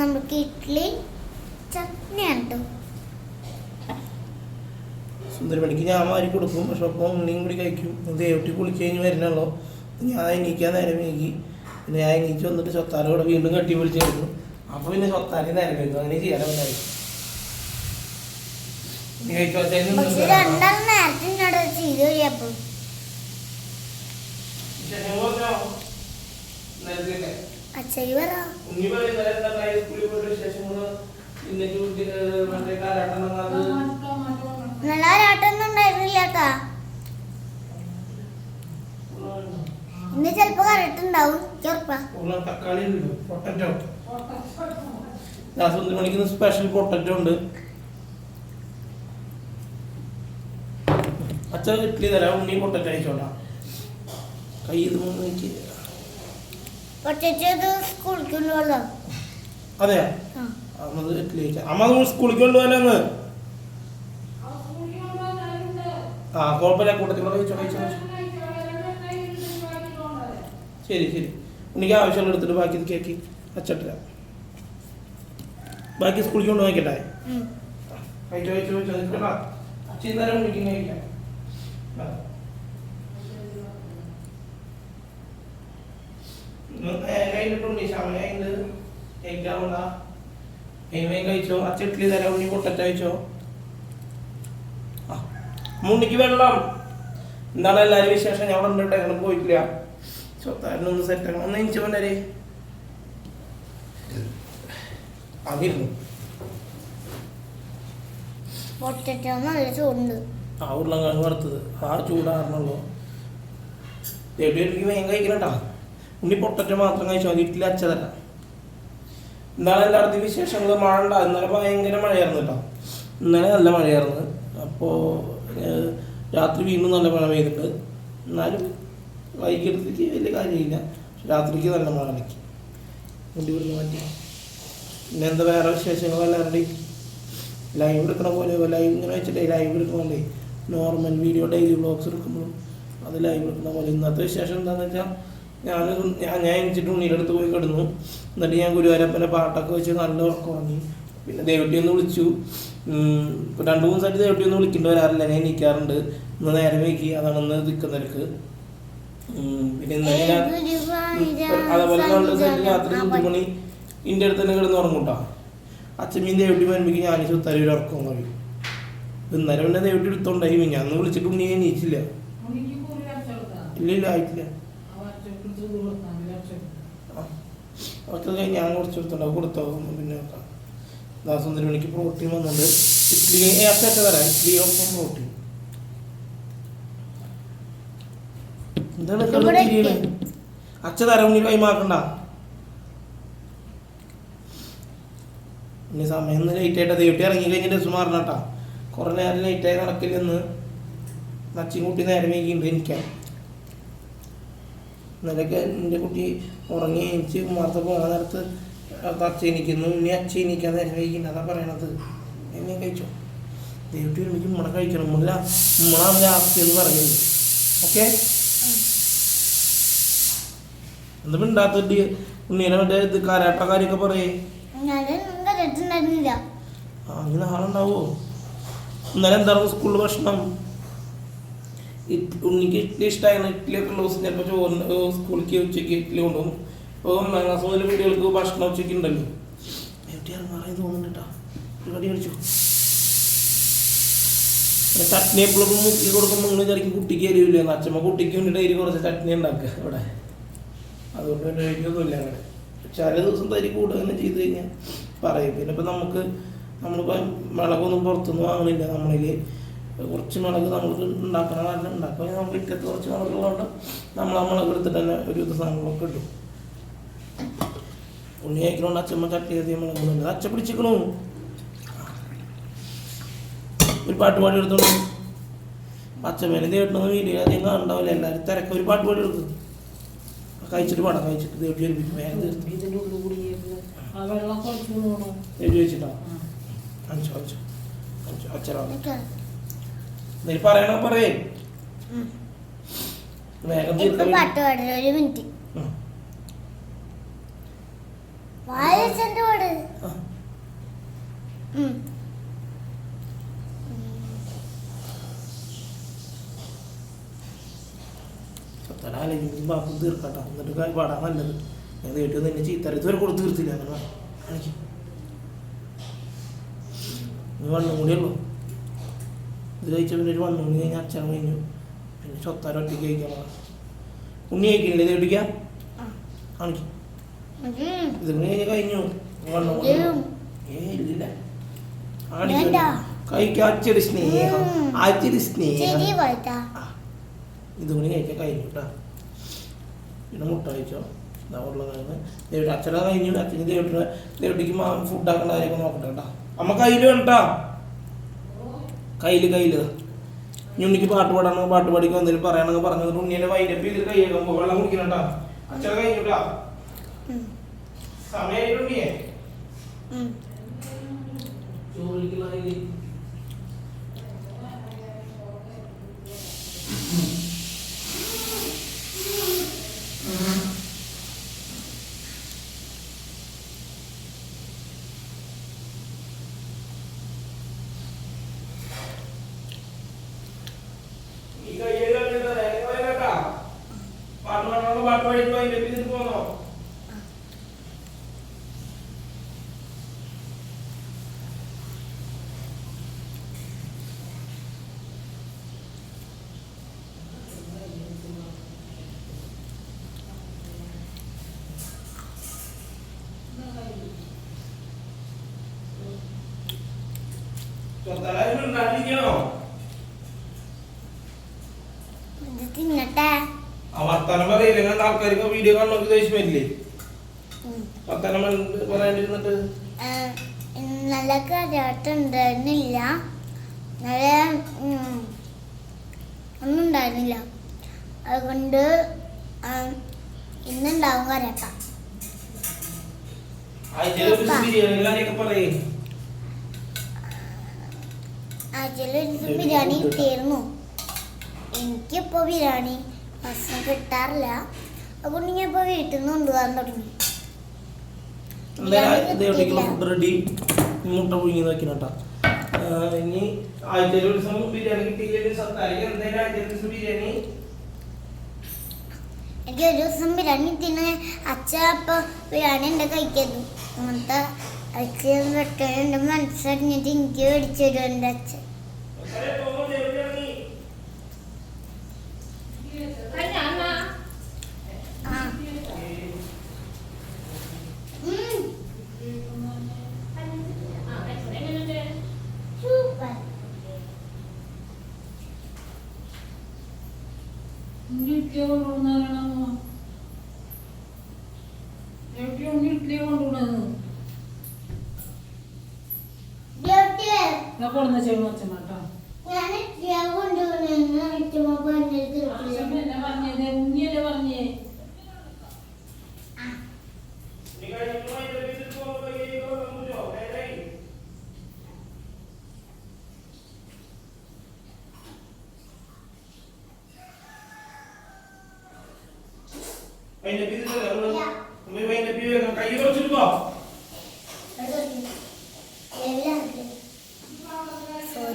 നമുക്ക് ഇഡ്ഡലി ചട്നിയാണ് കേട്ടോ. സുന്ദരമണിക്ക് ഞാൻ മാറി കൊടുക്കും. പക്ഷെ അപ്പോൾ ഉണ്ണിയും കൂടി കഴിക്കും. ദേവട്ടി കുളിച്ച് കഴിഞ്ഞ് വരുന്നുള്ളൂ. ഞാൻ എണീക്കാൻ നേരം വൈകി. പിന്നെ ഞാൻ എണീച്ച് വന്നിട്ട് ചൊത്താല കൂടെ വീണ്ടും കട്ടി പിടിച്ച് വരുന്നു. അപ്പോൾ പിന്നെ ചൊത്താലി നേരം വയ്ക്കും. അങ്ങനെ ചെയ്യാനോ ഇന്ന് ചെലപ്പോ കറക്റ്റുണ്ടാവും. തക്കാളി ഉണ്ട്, പൊട്ടറ്റോ. സുന്ദരമണിക്ക് സ്പെഷ്യൽ പൊട്ടറ്റോ ഉണ്ട്. അച്ഛൻ ഇഡ്ഡലി തരാം. ഉണ്ണി പൊട്ടറ്റോ അയച്ചോട്ടാ. കൈ ഇത് അതെയാ അമ്മത് ഇഡ്ഡലി അയച്ചാ. അമ്മ സ്കൂളിൽ കൊണ്ടുപോകാനെന്ന്. ആ കുഴപ്പമില്ല. കൂട്ടത്തിലൂടെ കഴിച്ചോ കഴിച്ചോ. ശരി ശരി. ഉണ്ണിക്ക് ആവശ്യമുള്ള എടുത്തിട്ട് ബാക്കി കേക്ക് അച്ചട്ടില്ല. ബാക്കി സ്കൂളിൽ കൊണ്ട് നോക്കട്ടെ. കഴിച്ചോ കഴിച്ചോ ചോദിക്കട്ടാ. അച്ഛൻ ഉണ്ണിക്ക് കഴിക്കാം. കഴിച്ചോ. അച്ഛ ഇഡ്ഡലി തരാം. ഉണ്ണി പൊട്ടറ്റ കഴിച്ചോ. ഉണ്ണിക്ക് വെള്ളം. എന്താണ് എല്ലാവരും വിശേഷം? ഞാൻ അവിടെ ഉണ്ട്. എങ്ങനെ പോയിട്ടില്ല. ചൊത്താരനൊന്ന് സെറ്റ് ആക്കണം. ഒന്ന് ഇഞ്ചി കൊണ്ടേ അതിരുന്നു. ആ ഉരുളങ്കാണ് വറുത്തത്. ആ ചൂടാറണല്ലോ. എനിക്ക് വേഗം കഴിക്കണട്ടാ. ഉണ്ണി പൊട്ടറ്റ മാത്രം കഴിച്ചാൽ മതി. ഇഡ്ഡലി അച്ഛതല്ല. എന്താണ് എല്ലായിടത്തും വിശേഷങ്ങൾ? മഴ ഉണ്ടാകും. ഇന്നലെ ഭയങ്കര മഴയായിരുന്നു കേട്ടോ. ഇന്നലെ നല്ല മഴയായിരുന്നു. അപ്പോൾ രാത്രി വീണ്ടും നല്ല മഴ പെയ്തിട്ട്. എന്നാലും വൈകിട്ടത്തേക്ക് വലിയ കാര്യമില്ല. രാത്രിക്ക് നല്ല മഴ അടക്കി മുണ്ടി വിടുന്ന മാറ്റി. പിന്നെ എന്താ വേറെ വിശേഷങ്ങൾ? എല്ലാവരുടെയും ലൈവ് എടുക്കണ പോലെ ലൈവ് ഇങ്ങനെ വെച്ചിട്ട് ലൈവ് എടുക്കണോണ്ടേ നോർമൽ വീഡിയോ ഡെയിലി വ്ളോഗ്സ് എടുക്കുമ്പോഴും അത് ലൈവ് എടുക്കുന്ന പോലെ. ഇന്നത്തെ വിശേഷം എന്താണെന്ന് വെച്ചാൽ ഞാൻ എണിച്ചിട്ട് ഉണ്ണിയുടെ അടുത്ത് പോയി കിടന്നു. എന്നിട്ട് ഞാൻ ഗുരുവായൂരപ്പൻ്റെ പാട്ടൊക്കെ വെച്ച് നല്ല ഉറക്കം ഉറങ്ങി. പിന്നെ ദേവട്ടി ഒന്ന് വിളിച്ചു. ഇപ്പോൾ 2-3 ദിവസമായിട്ട് ദേവട്ടി ഒന്ന് വിളിക്കേണ്ടി വരാറില്ല. ഞാൻ എണീക്കാറുണ്ട്. ഇന്ന് നേരം വൈകി. അതാണ് ഒന്ന് നിൽക്കുന്നവർക്ക്. പിന്നെ ഇന്നലെ ഞാൻ അതേപോലെ 2 ദിവസമായിട്ട് രാത്രി 5 മണി ഇൻ്റെ അടുത്ത് തന്നെ കിടന്ന് ഉറങ്ങൂട്ടോ. അച്ഛമ്മീൻ ദേവട്ടി വരുമ്പോഴേക്ക് ഞാൻ ചുത്താരി ഒരു ഉറക്കം കഴിയും. ഇന്നലെ പിന്നെ ദേവട്ടി എടുത്തോണ്ടായി. ഞാൻ ഒന്ന് വിളിച്ചിട്ട് ഉണ്ണി എണീച്ചില്ല. ഇല്ല ആയിട്ടില്ല. അവർക്ക് കഴിഞ്ഞ് ഞാൻ കുറച്ച് കൊടുത്തുണ്ടാവും. കൊടുത്തോ പിന്നെ സുന്ദരമണിക്ക് പ്രോട്ടീൻ വന്നുണ്ട്. ഇഡ്ഡലി അച്ഛ തരാം. ഇഡ്ഡലി ഒപ്പം പ്രോട്ടീൻ. എന്താണ് അച്ഛ തരാം. ഉണ്ണി കൈമാക്കണ്ട. ഇനി സമയം ഒന്ന് ലേറ്റ് ആയിട്ടാ. ദേവട്ടി ഇറങ്ങി കഴിഞ്ഞ് ഡ്രസ്സ് മാറണട്ടാ. കുറെ നേരം ലേറ്റായി നടക്കില്ലെന്ന് നച്ചിൻ കുട്ടി നേരം വൈകിണ്ട് എനിക്കാൻ. ഇന്നലെയൊക്കെ എൻ്റെ കുട്ടി ഉറങ്ങി എനിക്ക് മാത്രം പോകാൻ നേരത്ത് അച്ഛ എനിക്കുന്നു. ഇനി അച്ഛ എനിക്കാൻ നേരം വൈകിണ്ട്. അതാ പറയണത്. എന്നെ കഴിച്ചോ. ദേവട്ടി എനിക്ക് ഉമ്മളെ കഴിക്കണം. ഉമ്മളാണ് ലാസ്റ്റ് എന്ന് പറയുന്നത്. ഓക്കെ. എന്താ മിണ്ടാത്തിട്ട് ഉണ്ണീനെ മറ്റേ ഇത് കരാട്ട കാര്യമൊക്കെ പറയേ. ആ ഇനി നാളെ ഉണ്ടാവോ? ഇന്നലെ എന്തായിരുന്നു സ്കൂളിൽ ഭക്ഷണം? ഉണ്ണിക്ക് ഇഡ്ഡലി ഇഷ്ടമായിരുന്നു. ഇഡ്ഡലിയൊക്കെ ഉള്ള ദിവസം ചിലപ്പോൾ ചോറിന് സ്കൂളിലേക്ക് ഉച്ചയ്ക്ക് ഇഡ്ഡലി കൊണ്ടുപോകും. ഇപ്പോൾ 1-ാം ക്ലാസ് മുതൽ കുട്ടികൾക്ക് ഭക്ഷണം ഉച്ചയ്ക്ക് ഉണ്ടല്ലോ. എവിടെ ഇറങ്ങാറായി തോന്നുന്നുണ്ട് കേട്ടോ. ഒരു കടി കഴിച്ചു. പിന്നെ ചട്നി എപ്പോഴും മുക്കി കൊടുക്കുമ്പോൾ നിങ്ങൾ വിചാരിക്കും കുട്ടിക്ക് എരിവില്ല. അച്ഛമ്മ കുട്ടിക്ക് വേണ്ടിയിട്ട് എരി കുറച്ച് ചട്നി ഉണ്ടാക്കുക ഇവിടെ. അതുകൊണ്ട് തന്നെ കഴിക്കൊന്നുമില്ല അങ്ങനെ. ചില ദിവസം തരി കൂടുക തന്നെ ചെയ്ത് കഴിഞ്ഞാൽ പറയും. പിന്നെ ഇപ്പം നമ്മളിപ്പോൾ മുളകൊന്നും പുറത്തുനിന്ന് വാങ്ങണില്ല. നമ്മളിൽ കുറച്ച് മുളക് നമുക്ക് ഉണ്ടാക്കണം. കാരണം ഉണ്ടാക്കാൻ നമുക്ക് ഇറ്റത്ത് കുറച്ച് മുളകുള്ളതുകൊണ്ട് നമ്മൾ ആ മുളക് എടുത്തിട്ട് തന്നെ ഒരു സാധനങ്ങളൊക്കെ കിട്ടും. ഉണ്ണി കഴിക്കണോണ്ട് അച്ഛമ്മ ചട്ടി അധികം മുളകുന്നുണ്ട്. അച്ഛ പിടിച്ചിക്കണു. ഒരു പാട്ട് പാടി എടുത്തോണ്ട്. അച്ഛമ്മേനെ ദേവട്ടൊന്നും വീഡിയോ അധികം കാണുണ്ടാവില്ല. എല്ലാവരും തിരക്ക്. ഒരു പാട്ട് പാടി എടുക്കും. കഴിച്ചിട്ട് പാടാം. കഴിച്ചിട്ട് ദേവട്ടി ഏൽപ്പിക്കും. വേഗം തീർത്ത് ദേവട്ടി വെച്ചിട്ടാ. അഞ്ചോ അഞ്ചോ അഞ്ചോ അച്ഛനാ നീ പറയണ പറയേ. വേഗം തീർക്കാൻ. കഴിക്കുമ്പോൾ ബാപ്പും തീർക്കട്ടോ, എന്നിട്ട് പാടാൻ നല്ലത്. ഞാൻ വീട്ടിൽ നിന്ന് ചീത്തറി ഇതുവരെ കൊടുത്ത് തീർത്തില്ല. അങ്ങനെ കാണിക്കും. ഇനി വണ്ണം കൂടിയുള്ളൂ. ഇത് കഴിച്ച പിന്നെ ഒരു വണ്ണം കൂടി കഴിഞ്ഞാൽ അച്ഛൻ കഴിഞ്ഞു. പിന്നെ ചൊത്താരം ഒറ്റയ്ക്ക് കഴിക്കാൻ പോകാം. ഉണ്ണി കഴിക്കില്ലേ ഇത് ഇടിക്കാം കാണിക്കും. ഇത് കഴിഞ്ഞാൽ കഴിഞ്ഞു. വണ്ണം കൂടി ഇല്ല കഴിക്കാൻ അച്ഛൊരു സ്നേഹം, അച്ഛൊരു സ്നേഹം. ഇതുകൂടി കഴിക്കാൻ കഴിഞ്ഞു കേട്ടോ. പിന്നെ മുട്ട കഴിച്ചോ, ഇതാ ഉരുളക്കിഴങ്ങ്. ദേവി അച്ഛനെ കഴിഞ്ഞു. അച്ഛന് ദേവിക്ക് ഫുഡ് ആക്കേണ്ട കാര്യമൊക്കെ നോക്കട്ടെ കേട്ടോ. അമ്മ കയ്യിൽ വേണ്ടാ, കയ്യില് ഉണ്ണിക്ക് പാട്ട് പാടാണെങ്കിൽ പാട്ട് പാടിക്കോ, എന്തെങ്കിലും പറയണമെങ്കിൽ പറഞ്ഞു. ഉണ്ണിയുടെ വൈരപ്പ് ഇതിൽ കൈയ്യേക്കുമ്പോ വെള്ളം കുടിക്കണം കേട്ടോ. അച്ഛനെ കഴിഞ്ഞുട്ടാ, സമയമായിട്ടുണ്ണിയേ ചോദിക്കുള്ള വർത്താനം പറയില്ല. ആൾക്കാർക്ക് വീഡിയോ കാണുമ്പോൾ ദേഷ്യം വരില്ലേ? വർത്താനം പറയാണ്ടിരുന്നിട്ട് നല്ല കാര്യമായിട്ടുണ്ടായിരുന്നില്ല, നല്ല ഒന്നും ഉണ്ടായിരുന്നില്ല. അതുകൊണ്ട് ഇന്നുണ്ടാവും കരക്കാം. ആഴ്ചയിൽ ബിരിയാണി കിട്ടിയിരുന്നു. എനിക്കിപ്പോൾ ബിരിയാണി ഭക്ഷണം കിട്ടാറില്ല. അതുകൊണ്ട് ഞാൻ ഇപ്പോൾ വീട്ടിൽ നിന്ന് കൊണ്ടുപോകാൻ തുടങ്ങി. Food ready. മുട്ട പുഴുങ്ങി നോക്കിനട്ടാ. ഇനി ആഴ്ചയിൽ ഒരു ദിവസം ബിരിയാണി കിട്ടിയില്ലെങ്കിൽ ബിരിയാണി എനിക്ക് ഒരു ദിവസം ബിരിയാണി കിട്ടിയ അച്ഛ അപ്പം ബിരിയാണി ഉണ്ട് കഴിക്കരുത് അങ്ങനത്തെ അച്ഛൻ വെട്ടണ എൻ്റെ മനസ്സറിഞ്ഞിട്ട് എനിക്ക് മേടിച്ചു തരും എൻ്റെ അച്ഛൻ.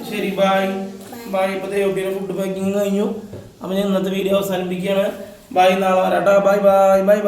ശരി, ബൈ ബൈ. ഇപ്പൊ ദേവട്ടിയുടെ ഫുഡ് പാക്കിങ് കഴിഞ്ഞു. അപ്പൊ ഞാൻ ഇന്നത്തെ വീഡിയോ അവസാനിപ്പിക്കുകയാണ്. ബൈ, നാളെ വരാട്ടാ. Bye bye bye by.